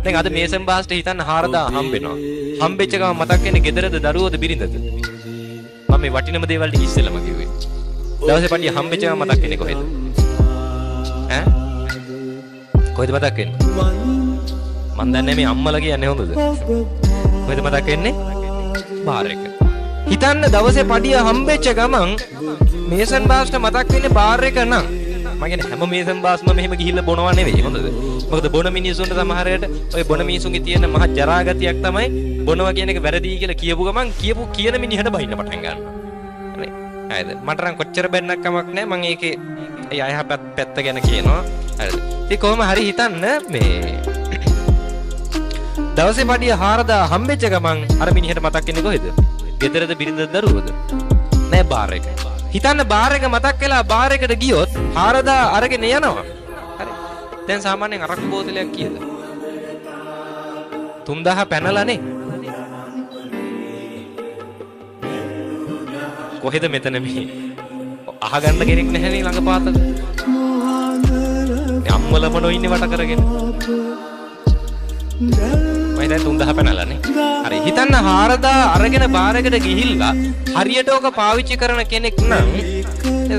දැන් අද මේසන් බාස්ට හිතන්න 4000 හම්බෙනවා. හම්බෙච්ච ගමන් මතක් වෙන්නේ ගෙදරද දරුවෝද බිරිඳද? මම මේ වටිනම දේවල් ටික ඉස්සෙල්ලම කිව්වේ. දවසේ පටිය හම්බෙච්ච ගමන් මතක් වෙන්නේ කොහෙද? ඈ? කොහෙද මතක් වෙන්නේ? මන් දන්නේ මේ අම්මලා කියන්නේ හොඳද? කොහෙද මතක් වෙන්නේ? බාර් එක. හිතන්න දවසේ පඩිය හම්බෙච්ච ගමන් මේසන් බාස්ට මතක් වෙන්නේ බාර් එක නම් මම කියන්නේ හැම මේසන් බාස්ම මෙහෙම ගිහිල්ලා බොනවා නෙවෙයි හොඳද? මොකද බොන මිනිස්සුන්ට සමහරකට ඔය බොන මිනිස්සුන්ගේ තියෙන මහ ජරාගතියක් තමයි බොනවා කියන එක වැරදි කියලා කියපු ගමන් කියන මිනිහට බයින්න පටන් ගන්නවා. හරි. හරිද? මට නම් කොච්චර බැන්නක් කමක් නැහැ. මම ඒකේ ඒ අයහපත් පැත්ත ගැන කියනවා. හරිද? ඉතින් කොහොම හරි හිතන්න මේ දවසේ පඩිය 4000 හම්බෙච්ච ගමන් අර මිනිහට මතක් වෙන්නේ කොහෙද? ගෙදරද බිරිඳද දරුවෝද? නෑ බාර් එක. හිතන්න බාර් එක මතක් වෙලා බාර් එකට ගියොත් 4000 අරගෙන යනවා. හරි. දැන් සාමාන්‍යයෙන් අරක්කු බෝතලයක් කීයද? 3000 පැනලානේ. කොහෙද මෙතන මේ අහගන්න කෙනෙක් නැහැ නේ ළඟපාතක. අම්මලම නොඉන්නේ වට කරගෙන. මම දැන් 3000 පැනලානේ. හරි. හිතන්න 4000 අරගෙන බාර් එකට ගිහිල්ලා හරියට ඕක පාවිච්චි කරන කෙනෙක් නම්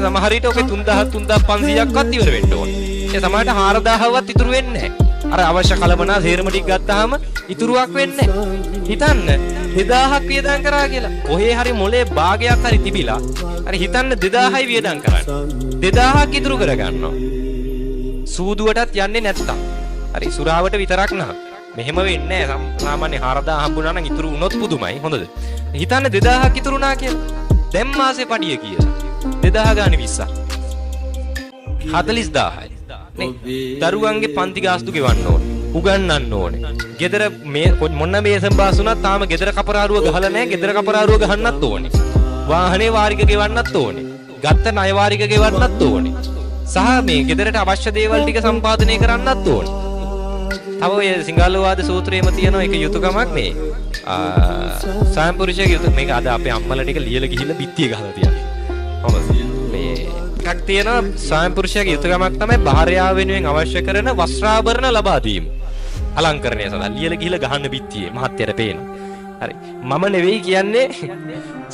සමහර විට ඔකේ 3000 3500ක්වත් ඉවර වෙන්න ඕන. ඒ සමහරට 4000වත් ඉතුරු වෙන්නේ නැහැ. අර අවශ්‍ය කලමනා සේරම ටික ගත්තාම ඉතුරුවක් වෙන්නේ නැහැ. හිතන්න 2000ක් වියදම් කරා කියලා. ඔහේ හරි මොලේ භාගයක් හරි තිබිලා. හරි හිතන්න 2000යි වියදම් කරන්නේ. 2000ක් ඉතුරු කරගන්නවා. සූදුවටත් යන්නේ නැත්තම්. හරි සුරාවට විතරක් නෑ. මෙහෙම වෙන්නේ නැහැ. සාමාන්‍ය 4000 හම්බුනා නම් ඉතුරු වුණොත් පුදුමයි. හොඳද? හිතන්න 2000ක් ඉතුරුනා කියලා. දැන් මාසේ පඩිය කියලා. 2000 ගානේ 20ක්. 40000යි. නේ? දරුවන්ගේ පන්ති ගාස්තු ගෙවන්න ඕනේ. උගන්වන්න ඕනේ. ගෙදර මේ මොන මේසම් බාස් වුණත් තාම ගෙදර කපරාරුව ගහලා නැහැ. ගෙදර කපරාරුව ගහන්නත් ඕනේ. වාහනේ වාරික ගෙවන්නත් ඕනේ. ගත්ත ණය වාරික ගෙවන්නත් ඕනේ. සහ මේ ගෙදරට අවශ්‍ය දේවල් ටික සම්පාදනය කරන්නත් ඕනේ. තව ඔය සිංහලවාද සූත්‍රයේම තියෙන එක යුතුයකමක් මේ සාම්පුරුෂයේ යුතුය. මේක අද අපේ අම්මලා ටික ලියලා ගිහිල්ලා බිත්තිය ගහලා තියන්නේ. හොඳද? මේ එකක් තියෙනවා සාම්පුරුෂයේ යුතුයකමක් තමයි භාර්යාව වෙනුවෙන් අවශ්‍ය කරන වස්ත්‍රාභරණ ලබා දීම. අලංකරණය සඳහා ලියලා ගිහිල්ලා ගහන්න බිත්තියේ මහත්යට පේන. හරි. මම නෙවෙයි කියන්නේ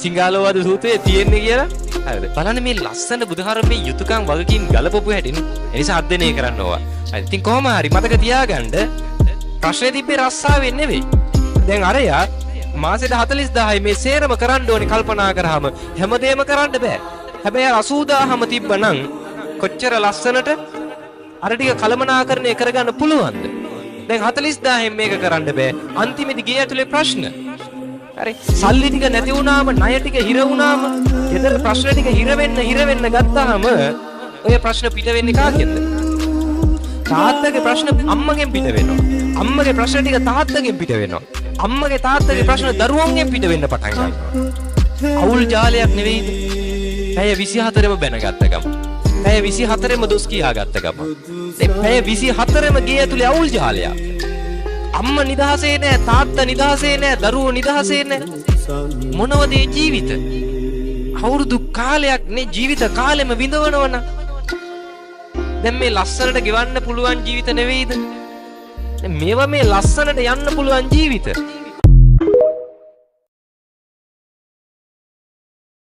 සිංහලවාද සූත්‍රයේ තියෙන්නේ කියලා. හරිද? බලන්න මේ ලස්සන බුදුහාරමේ යුතුයකම් වගකීම් ගලපපු හැටිනේ. ඒ නිසා අධ්‍යයනය කරන්න ඕවා. හරි. ඉතින් කොහොම හරි මතක තියාගන්න ප්‍රශ්නේ තිබ්බේ රස්සාවෙන් නෙවෙයි. දැන් අරයා මාසෙට 40000යි මේ සේරම කරන්න ඕනේ කල්පනා කරාම හැමදේම කරන්න බෑ. හැබැයි 80000ම තිබ්බනම් කොච්චර ලස්සනට අර ටික කලමනාකරණය කරගන්න පුළුවන්ද? දැන් 40000න් මේක කරන්න බෑ. අන්තිමේදී ගේ ඇතුලේ ප්‍රශ්න. හරි. සල්ලි ටික නැති වුණාම, ණය ටික හිර වුණාම, ගෙදර ප්‍රශ්න ටික හිර වෙන්න ගත්තාම ඔය ප්‍රශ්න පිට වෙන්නේ කාගෙන්ද? තාත්තගේ ප්‍රශ්න අම්මගෙන් පිට වෙනවා. අම්මගේ ප්‍රශ්න ටික තාත්තගෙන් පිට වෙනවා. අම්මගේ තාත්තගේ ප්‍රශ්න දරුවන්ගෙන් පිට වෙන්න පටන් ගන්නවා. අවුල් ජාලයක් නෙවෙයිද? පැය 24ම බැනගත්ත ගම. පැය 24ම දොස් කියාගත්ත ගම. පැය 24ම ගේ ඇතුලේ අවුල් ජාලයක්. අම්මා නිදහසේ නෑ, තාත්තා නිදහසේ නෑ, දරුවෝ නිදහසේ නෑ. මොනවද මේ ජීවිත? අවුරුදු කාලයක් නේ ජීවිත කාලෙම විඳවනවනම්. දැන් මේ ලස්සනට ගෙවන්න පුළුවන් ජීවිත නෙවෙයිද? දැන් මේවා මේ ලස්සනට යන්න පුළුවන් ජීවිත.